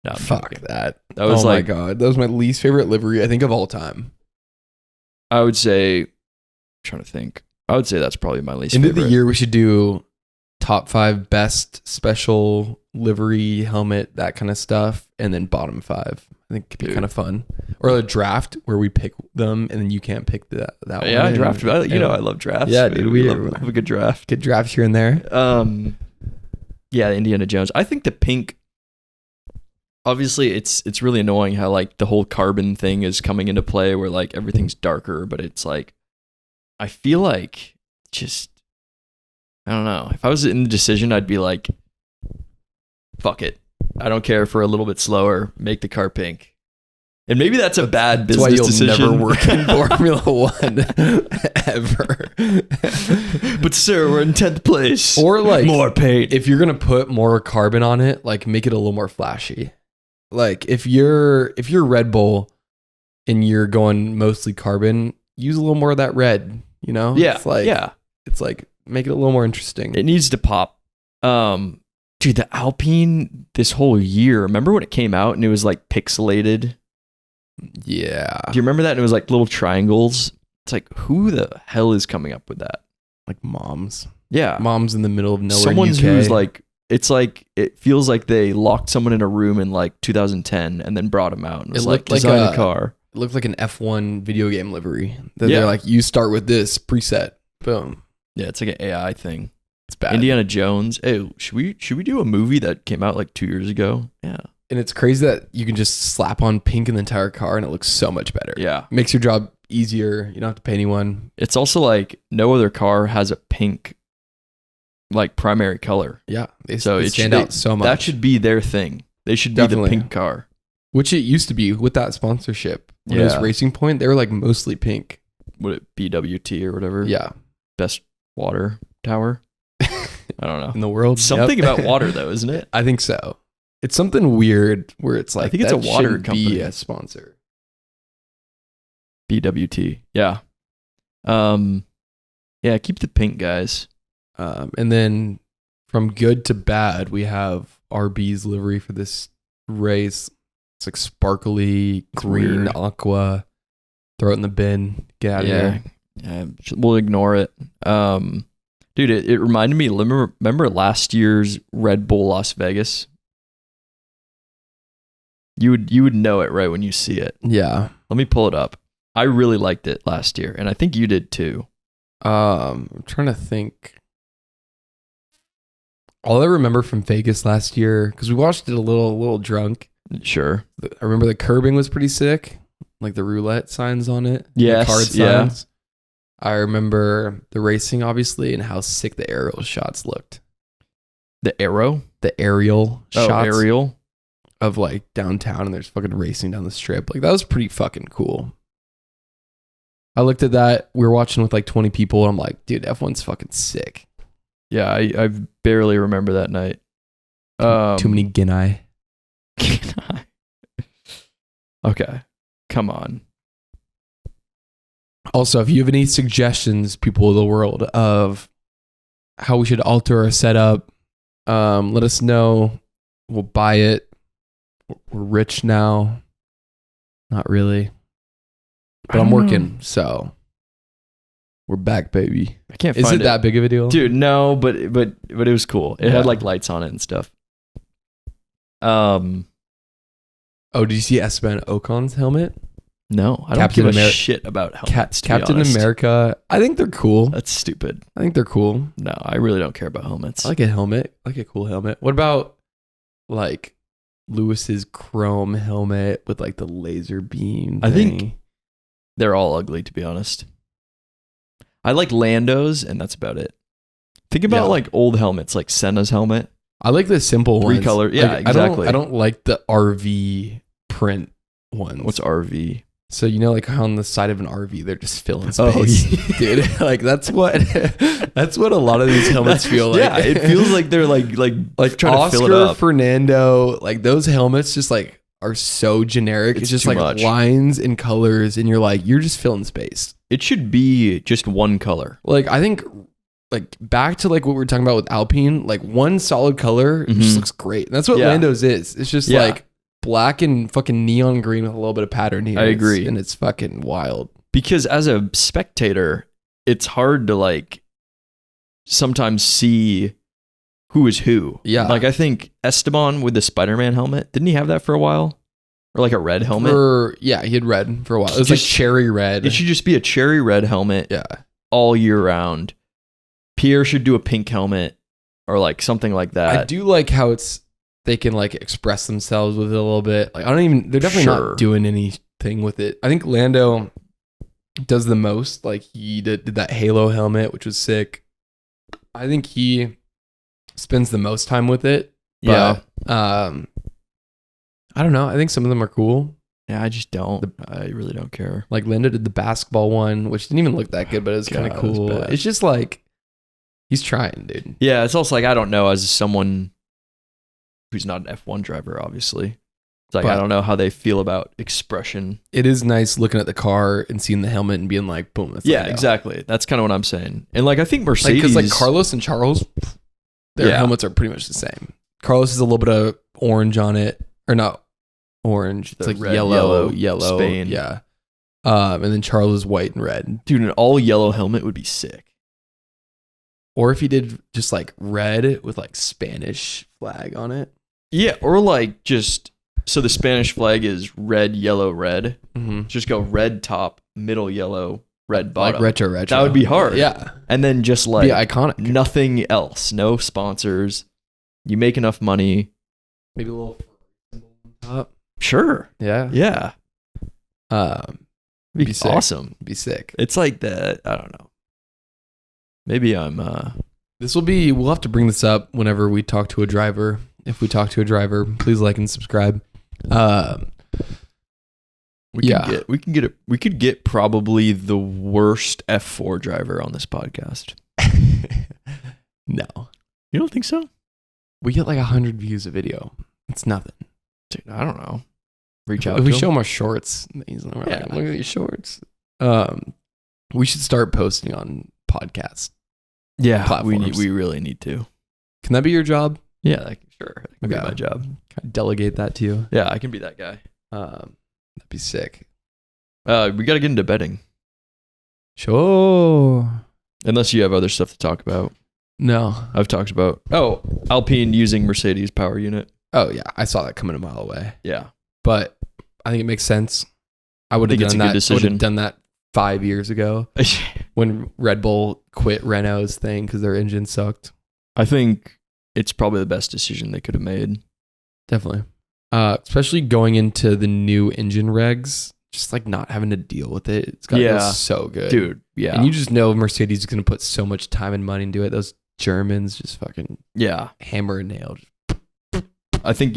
No, I'm Fuck joking. that. That was my like, god. That was my least favorite livery, I think, of all time. I would say, I'm trying to think. I would say that's probably my least End of favorite. the year, we should do top 5 best special livery, helmet, that kind of stuff, and then bottom 5. I think it could be Dude. kind of fun. Or a draft where we pick them, and then you can't pick that one. Yeah, And- draft. I love drafts. Yeah, dude, we love a good draft. Get drafts here and there. Yeah, Indiana Jones. I think the pink. Obviously, it's really annoying how like the whole carbon thing is coming into play, where like everything's darker, but it's like, I feel like just, I don't know. If I was in the decision, I'd be like, fuck it. I don't care for a little bit slower. Make the car pink. And maybe that's a bad That's why business you'll decision. never work in Formula One ever. But sir, we're in 10th place. Or like, more paint. if you're gonna put more carbon on it, like make it a little more flashy. Like if you're Red Bull and you're going mostly carbon, use a little more of that red. Yeah, It's like make it a little more interesting. It needs to pop. Dude, the Alpine this whole year. Remember when it came out and it was like pixelated? Yeah, Do you remember that? And it was like little triangles. It's like, who the hell is coming up with that? like moms Yeah, in the middle of nowhere. someone UK. who's like, it's like it feels like they locked someone in a room in like 2010 and then brought him out and was It like, looked like design a car. It looked like an F1 video game livery. That Yeah. They're like, you start with this preset, boom. Yeah, it's like an AI thing. It's bad. Indiana Jones. Hey, should we do a movie that came out like 2 years ago? Yeah. And it's crazy that you can just slap on pink in the entire car and it looks so much better. Yeah. Makes your job easier. You don't have to pay anyone. It's also like no other car has a pink like primary color. Yeah. They So stand out so much. That should be their thing. They should be Definitely. the pink car. Which it used to be with that sponsorship. When it was Yeah. Racing Point, they were like mostly pink. Would it BWT or whatever? Yeah. Best water tower. I don't know. In the world. Something Yep. about water though, isn't it? I think so. It's something weird where it's like, I think it's a that water shouldn't company. be a sponsor. BWT. Yeah. Yeah, keep the pink, guys. And then from good to bad, we have RB's livery for this race. It's like sparkly green, weird. aqua. Throw it in the bin. Get out of here. Yeah, we'll ignore it. Dude, it reminded me. Remember last year's Red Bull Las Vegas? You would know it right when you see it. Yeah. Let me pull it up. I really liked it last year, and I think you did too. I'm trying to think. All I remember from Vegas last year, because we watched it a little drunk. Sure. I remember the curbing was pretty sick, like the roulette signs on it. Yes, the card yeah. signs. I remember the racing, obviously, and how sick the aerial shots looked. The arrow? The aerial Oh, shots aerial. of like downtown, and there's fucking racing down the strip. Like that was pretty fucking cool. I looked at that. We were watching with like 20 people, and I'm like, dude, F1's fucking sick. Yeah, I barely remember that night. Too many Guinea. Okay, come on. Also, if you have any suggestions, people of the world, of how we should alter our setup, let us know. We'll buy it. We're rich now. Not really. But I'm working, so we're back, baby. I can't Is find it that big of a deal? Dude, no, but it was cool. It had like lights on it and stuff. Oh, did you see Esteban Ocon's helmet? No, I don't give a shit about helmets. Captain America. I think they're cool. That's stupid. I think they're cool. No, I really don't care about helmets. I like a helmet. I like a cool helmet. What about like Lewis's chrome helmet with like the laser beam thing? I think they're all ugly, to be honest. I like Lando's, and that's about it. Think about like old helmets, like Senna's helmet. I like the simple ones. Three-color. Yeah, like, exactly. I don't like the RV print ones. What's RV? So you know, like on the side of an RV, they're just filling space, Oh, dude. Like that's what a lot of these helmets feel like. Yeah, it feels like they're like trying Oscar, to fill it up. Fernando, like those helmets just like are so generic. It's just like much. lines and colors, and you're just filling space. It should be just one color. Like I think, like back to like what we were talking about with Alpine, like one solid color just looks great. And that's what Lando's is. It's just like black and fucking neon green with a little bit of pattern here. I agree. And it's fucking wild. Because as a spectator, it's hard to like sometimes see who is who. Yeah. Like I think Esteban with the Spider-Man helmet, didn't he have that for a while? Or like a red helmet? He had red for a while. It was like cherry red. It should just be a cherry red helmet all year round. Pierre should do a pink helmet or like something like that. I do like how they can like express themselves with it a little bit. Like they're definitely not doing anything with it. I think Lando does the most. Like he did that Halo helmet, which was sick. I think he spends the most time with it. But, I don't know. I think some of them are cool. Yeah, I just don't. I really don't care. Like Lando did the basketball one, which didn't even look that good, but it was kind of cool. It's just like he's trying, dude. Yeah, it's also like I don't know as someone who's not an F1 driver, obviously. It's like I don't know how they feel about expression. It is nice looking at the car and seeing the helmet and being like, boom. That's exactly. That's kind of what I'm saying. And like I think Mercedes, because like Carlos and Charles, their helmets are pretty much the same. Carlos has a little bit of orange on it, or not orange. It's like red, yellow, Spain. Yeah. And then Charles is white and red. Dude, an all yellow helmet would be sick. Or if he did just like red with like Spanish flag on it. Yeah, or like just so the Spanish flag is red, yellow, red. Mm-hmm. Just go red top, middle yellow, red bottom. Like retro. That would be hard. Yeah. And then just like be iconic. Nothing else. No sponsors. You make enough money. Maybe a little symbol on top. Sure. Yeah. Yeah. It'd be awesome. It'd be sick. It's like that. I don't know. Maybe I'm. We'll have to bring this up whenever we talk to a driver. If we talk to a driver, please like and subscribe. We could get probably the worst F4 driver on this podcast. No. You don't think so? We get like 100 views a video. It's nothing. Dude, I don't know. Reach out if to we him. show him our shorts. He's like, look at these shorts. We should start posting on podcasts. Yeah, platforms. we really need to. Can that be your job? Yeah, sure. That can be my job. Can I delegate that to you? Yeah, I can be that guy. That'd be sick. We got to get into betting. Sure. Unless you have other stuff to talk about. No. I've talked about, Alpine using Mercedes power unit. Oh, yeah. I saw that coming a mile away. Yeah. But I think it makes sense. I would have done that. I would have done that 5 years ago when Red Bull quit Renault's thing because their engine sucked. I think it's probably the best decision they could have made. Definitely. Especially going into the new engine regs, just like not having to deal with it. It's got to go so good. Dude, yeah. And you just know Mercedes is going to put so much time and money into it. Those Germans just fucking hammer and nail. I think,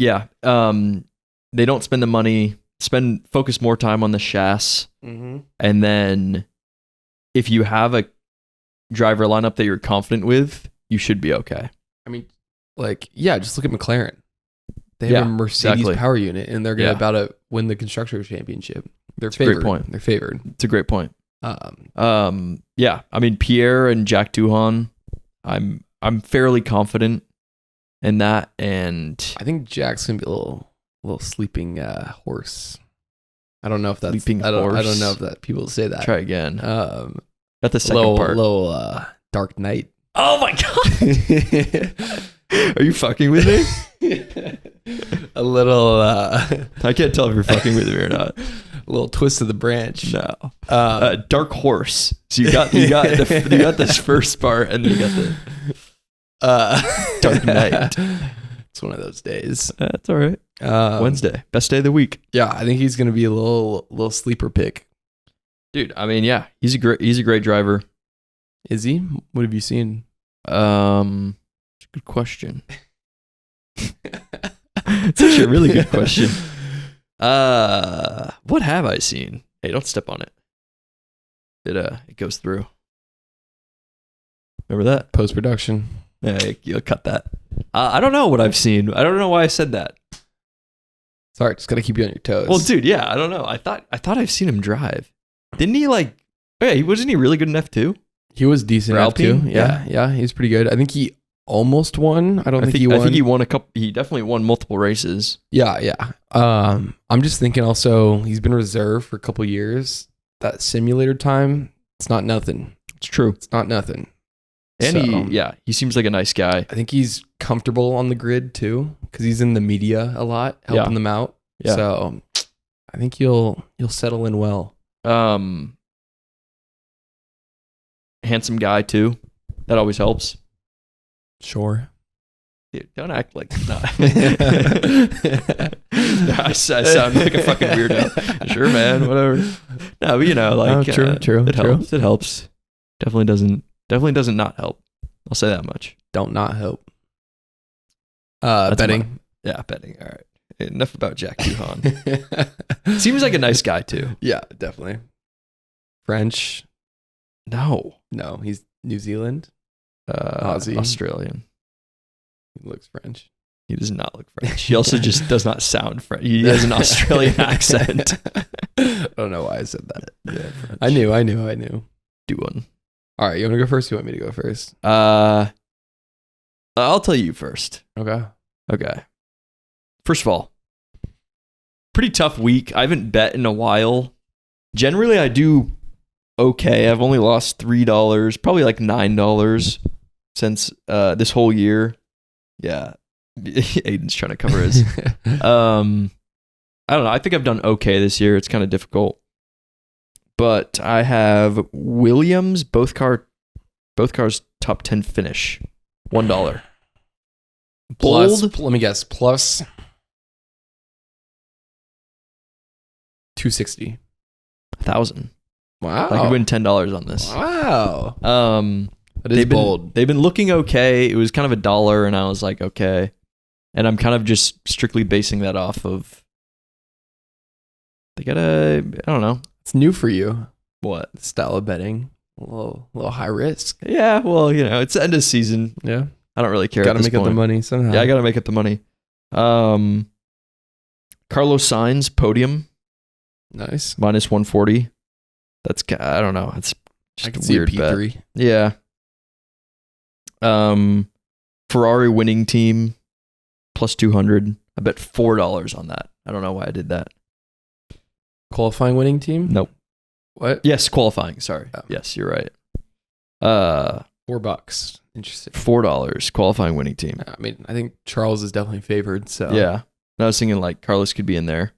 they don't spend the money, focus more time on the chassis. Mm-hmm. And then if you have a driver lineup that you're confident with, you should be okay. I mean, like, yeah, just look at McLaren. They have a Mercedes power unit, and they're going to about to win the Constructors Championship. They're favored. Great point. They're favored. It's a great point. Yeah. I mean, Pierre and Jack Doohan, I'm fairly confident in that, and I think Jack's gonna be a little sleeping horse. I don't know if that's sleeping I don't horse. know if that people say that. Try again. Got the second part. Little Dark Knight. Oh my god! Are you fucking with me? A little. I can't tell if you're fucking with me or not. A little twist of the branch. No. Dark horse. So you got this first part, and then you got the Dark Knight. It's one of those days. That's all right. Wednesday, best day of the week. Yeah, I think he's gonna be a little sleeper pick. Dude, I mean, yeah, he's a great driver. Is he? What have you seen? It's a good question. It's actually a really good question. What have I seen? Hey, don't step on it. It goes through. Remember that? Post-production. Yeah, you'll cut that. I don't know what I've seen. I don't know why I said that. Sorry, just gotta keep you on your toes. Well, dude, yeah, I don't know. I thought I've seen him drive. Didn't he wasn't he really good in F2? He was decent for in F2. Alpine? Yeah, he's pretty good. I think he almost won. I think he won. I think he won a couple. He definitely won multiple races. Yeah. I'm just thinking also he's been reserved for a couple years. That simulator time, it's not nothing. It's true. It's not nothing. And he seems like a nice guy. I think he's comfortable on the grid too, because he's in the media a lot, helping them out. Yeah. So I think you'll settle in well. Handsome guy too. That always helps. Sure. Dude, don't act like no. I sound like a fucking weirdo. Sure, man. Whatever. No, but true. It helps. It helps. Definitely doesn't not help. I'll say that much. Don't not help. Betting. Betting. All right. Enough about Jack Doohan. Seems like a nice guy too. Yeah, definitely. French. No, he's New Zealand. Aussie. Australian. He looks French. He does not look French. He also just does not sound French. He has an Australian accent. I don't know why I said that. Yeah, French. I knew. Do one. All right, you want to go first? You want me to go first? I'll tell you first. Okay. First of all, pretty tough week. I haven't bet in a while. Generally, I do okay. I've only lost $3, probably like $9 since this whole year. Yeah. Aiden's trying to cover his. I don't know. I think I've done okay this year. It's kind of difficult. But I have Williams, both cars top 10 finish. $1. Bold. Let me guess. Plus 260. 1,000. Wow. I could win $10 on this. Wow. That is bold. They've been looking okay. It was kind of $1, and I was like, okay. And I'm kind of just strictly basing that off of I don't know. It's new for you. What? Style of betting. A little high risk. Yeah, well, it's the end of season. Yeah. I don't really care. Gotta make up the money somehow. Yeah, I gotta make up the money. Carlos Sainz, podium. Nice. Minus 140. That's, I don't know. It's just I can a see weird a P3. bet. Yeah. Ferrari winning team plus 200. I bet $4 on that. I don't know why I did that. Qualifying winning team? Nope. What? Yes, qualifying. Sorry. Oh. Yes, you're right. $4. Interesting. $4 qualifying winning team. I mean, I think Charles is definitely favored. So Yeah. And I was thinking like Carlos could be in there.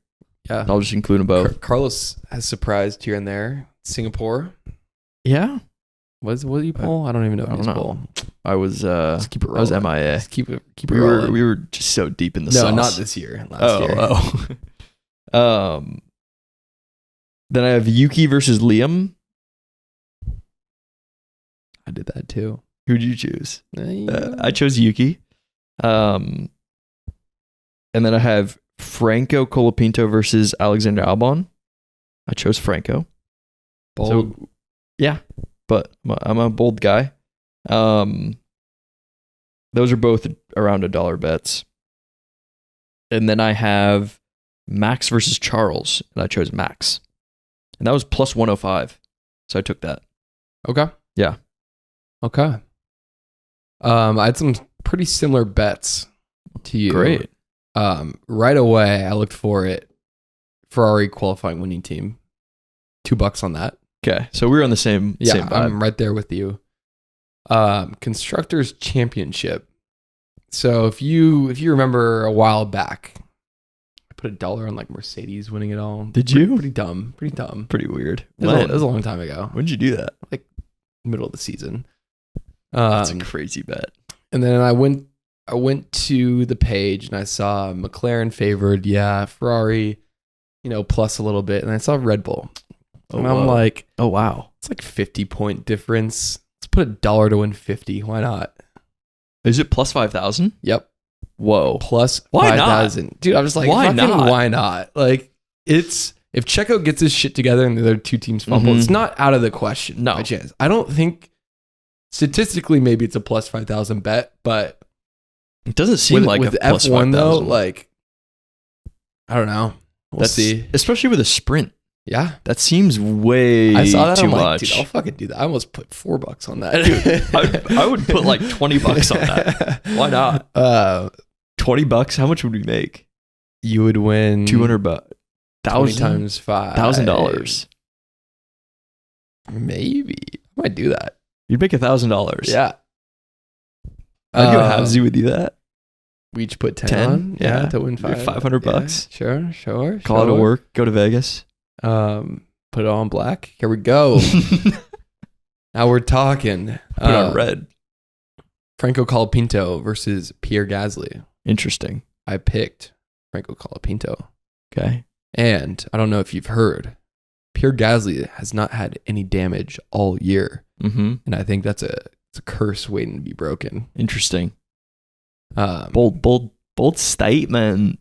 Yeah. I'll just include them both. Carlos has surprised here and there. Singapore. Yeah. What did you pull? I don't even know. I don't know. I was Just keep it rolling. I was MIA. Just keep it rolling. We were just so deep in the sauce. No, not this year. Last year. Oh. Then I have Yuki versus Liam. I did that too. Who'd you choose? I chose Yuki. And then I have Franco Colapinto versus Alexander Albon. I chose Franco. Bold. So, yeah, but I'm a bold guy. Those are both around $1 bets. And then I have Max versus Charles, and I chose Max. And that was plus 105. So I took that. Okay. Yeah. Okay. I had some pretty similar bets to you. Great. Right away, I looked for it. Ferrari qualifying winning team. $2 on that. Okay. So we're on the same vibe. I'm right there with you. Constructors Championship. So if you remember a while back, I put $1 on like Mercedes winning it all. Did you? Pretty dumb. Pretty weird. It was a long time ago. When did you do that? Like middle of the season. That's a crazy bet. And then I went to the page and I saw McLaren favored, Ferrari, plus a little bit, and I saw Red Bull. And I'm like, oh wow, it's like 50-point difference. Let's put $1 to win 50. Why not? Is it plus 5,000? Yep. Whoa. Plus why 5,000. Dude, I'm just like, why not? Why not? Like, it's if Checo gets his shit together and the other two teams fumble, it's not out of the question. No. By chance. I don't think statistically maybe it's a plus 5,000 bet, but it doesn't seem like with a plus F1 5,000. though, like I don't know. We'll see. Especially with a sprint. Yeah. That seems way I saw that. too I'm much. like, dude, I'll fucking do that. I almost put $4 on that. I would put like $20 on that. Why not? $20? How much would we make? You would win $200. 20 times $5. $1,000. Maybe. I might do that. You'd make $1,000. Yeah. I'd go halvesy with you that. We each put 10 on? Yeah. To win $500. Yeah, sure. Call it a work. Go to Vegas. Put it all on black. Here we go. Now we're talking. Put it on red. Franco Colapinto versus Pierre Gasly. Interesting. I picked Franco Colapinto. Okay. And I don't know if you've heard, Pierre Gasly has not had any damage all year. Mm-hmm. And I think it's a curse waiting to be broken. Interesting. Bold statement.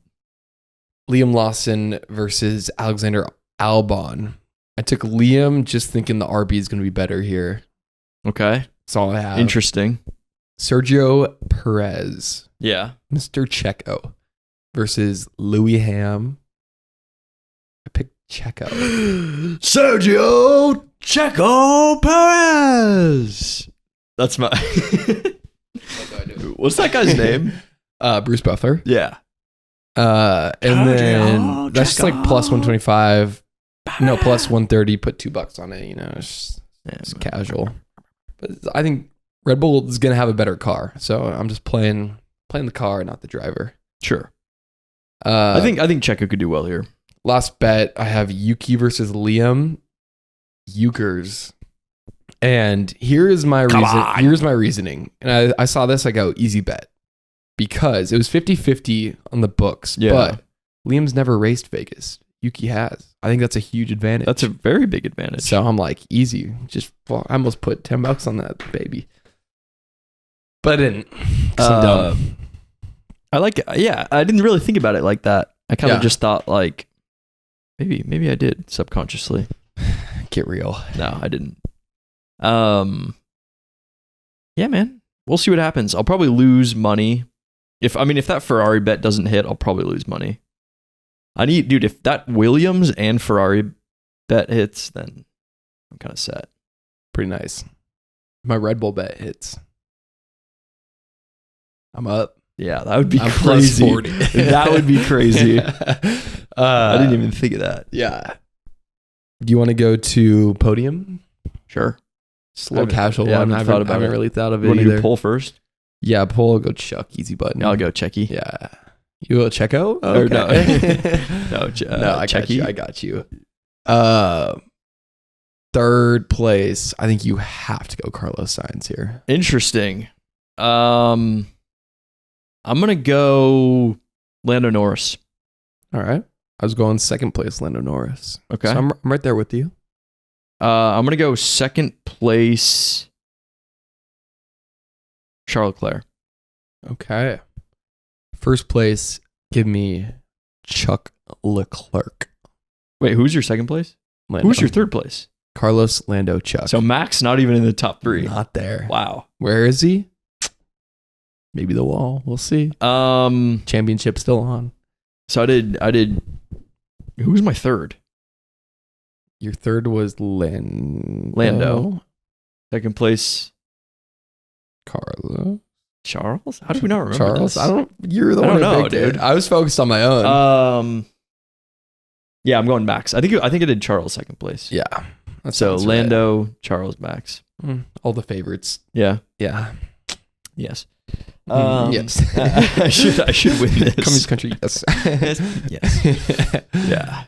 Liam Lawson versus Alexander Albon. I took Liam just thinking the RB is going to be better here. Okay. That's all I have. Interesting. Sergio Perez. Yeah. Mr. Checo versus Louis Ham. I picked Checo. Sergio Checo Perez. That's my... What's that guy's name? Bruce Buffer. Yeah. And then that's just like plus 125. No, plus 130. Put $2 on it. It's casual. But I think Red Bull is gonna have a better car, so I'm just playing the car, not the driver. Sure. I think Checo could do well here. Last bet, I have Yuki versus Liam. Ukers. And here's my reason. Here's my reasoning. And I saw this, I go, easy bet. Because it was 50-50 on the books. Yeah. But Liam's never raced Vegas. Yuki has. I think that's a huge advantage. That's a very big advantage. So I'm like, easy. I almost put $10 on that baby. But I didn't. 'Cause I'm dumb. I like it. Yeah, I didn't really think about it like that. I kind of just thought like, maybe I did subconsciously. Get real. No, I didn't. Yeah, man. We'll see what happens. I'll probably lose money. If that Ferrari bet doesn't hit, I'll probably lose money. If that Williams and Ferrari bet hits, then I'm kind of set. Pretty nice. My Red Bull bet hits. I'm up. Yeah, that would be I'm crazy. Plus 40. That would be crazy. I didn't even think of that. Yeah. Do you want to go to Podium? Sure. Just a little casual Yeah, one. I haven't really thought of it You want to either. do poll first? Yeah, poll. I'll go Chuck. Easy button. I'll go Checky. Yeah. You go Checo? Or no. No, I got you. Third place. I think you have to go Carlos Sainz here. Interesting. I'm gonna go Lando Norris. All right. I was going second place, Lando Norris. Okay. So I'm right there with you. I'm gonna go second place, Charles Leclerc. Okay. First place, give me Chuck Leclerc. Wait, who's your second place? Lando. Who's your third place? Carlos Lando Chuck. So Max not even in the top 3. Not there. Wow. Where is he? Maybe the wall. We'll see. Championship still on. So I did. Who was my third? Your third was Lando. Second place, Carlo. Charles. How do we not remember Charles? this? You're the I one don't who know, picked it. dude. I was focused on my own. Yeah, I'm going Max. I think I did Charles second place. Yeah. That So sounds Lando, Charles, Max. right. All the favorites. Yeah. Yeah. Yes. Yes. I should win this. Cummings Country. Yes. Yes. Yeah.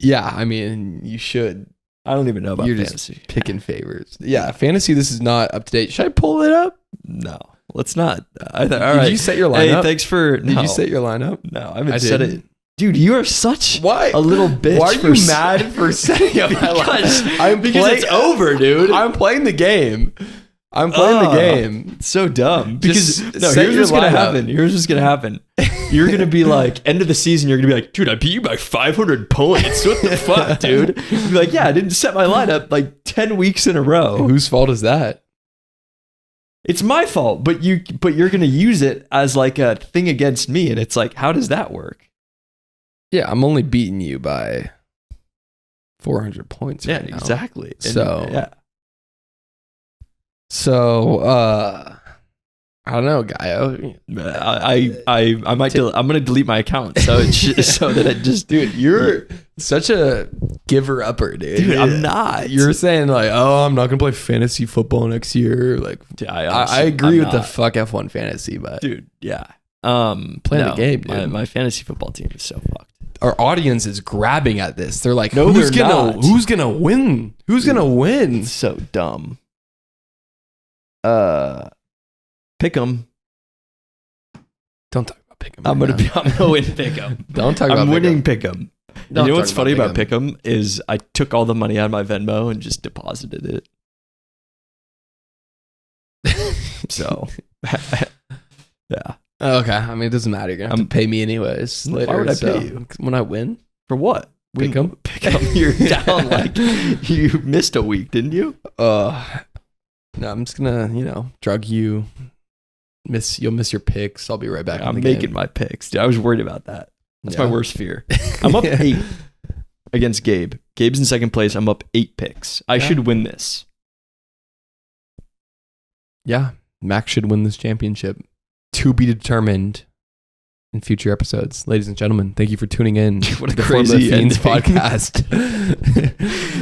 Yeah. I mean, you should. I don't even know about You're fantasy. just picking favorites. Yeah. Fantasy. This is not up to date. Should I pull it up? No, let's not. All Did right. you set your Hey, lineup? thanks for. Did you set your lineup? No, I haven't I set didn't. it. Dude, you are such Why? a little bitch. Why are for you mad for setting up my Because, lineup? it's over, dude. I'm playing the game. I'm playing the game. It's so dumb. Because Just no, set here's your what's gonna lineup. happen. Here's what's gonna happen. You're gonna be like, end of the season, you're gonna be like, dude, I beat you by 500 points. What the fuck, dude? You'll be like, yeah, I didn't set my lineup like 10 weeks in a row. Whose fault is that? It's my fault, but you're gonna use it as like a thing against me, and it's like, how does that work? Yeah, I'm only beating you by 400 points. Yeah, right now. exactly. And, So- yeah. So, I don't know, Gaio. I might. I'm gonna delete my account so so that it just. Dude, you're such a giver upper, dude. Dude, I'm not. You're saying like, oh, I'm not gonna play fantasy football next year. Like, I I agree with the fuck F1 fantasy, but dude. Yeah. Playing the game, dude. My fantasy football team is so fucked. our audience is grabbing at this. They're like, No, who's they're gonna not. who's gonna win? Who's gonna win? It's so dumb. Pick 'em. Don't talk about pick 'em. I'm right now. gonna win pick 'em. Don't talk about I'm pick 'em. winning pick 'em. You Don't know talk what's funny about pick 'em. pick 'em is I took all the money out of my Venmo and just deposited it. So, yeah. Okay, I mean it doesn't matter. You're gonna have to pay me anyways later. Why would I so pay you? when I win? For what? Pick 'em. Pick 'em. You're down like you missed a week, didn't you? No, I'm just gonna drug you. You'll miss your picks. I'll be right back. I'm in the making game. my picks. Dude, I was worried about that. That's my Yeah. worst fear. I'm up 8 against Gabe. Gabe's in second place. I'm up 8 picks. I should win this. Yeah, Max should win this championship. To be determined in future episodes. Ladies and gentlemen, thank you for tuning in What a to the Formula crazy Fiends ending. podcast.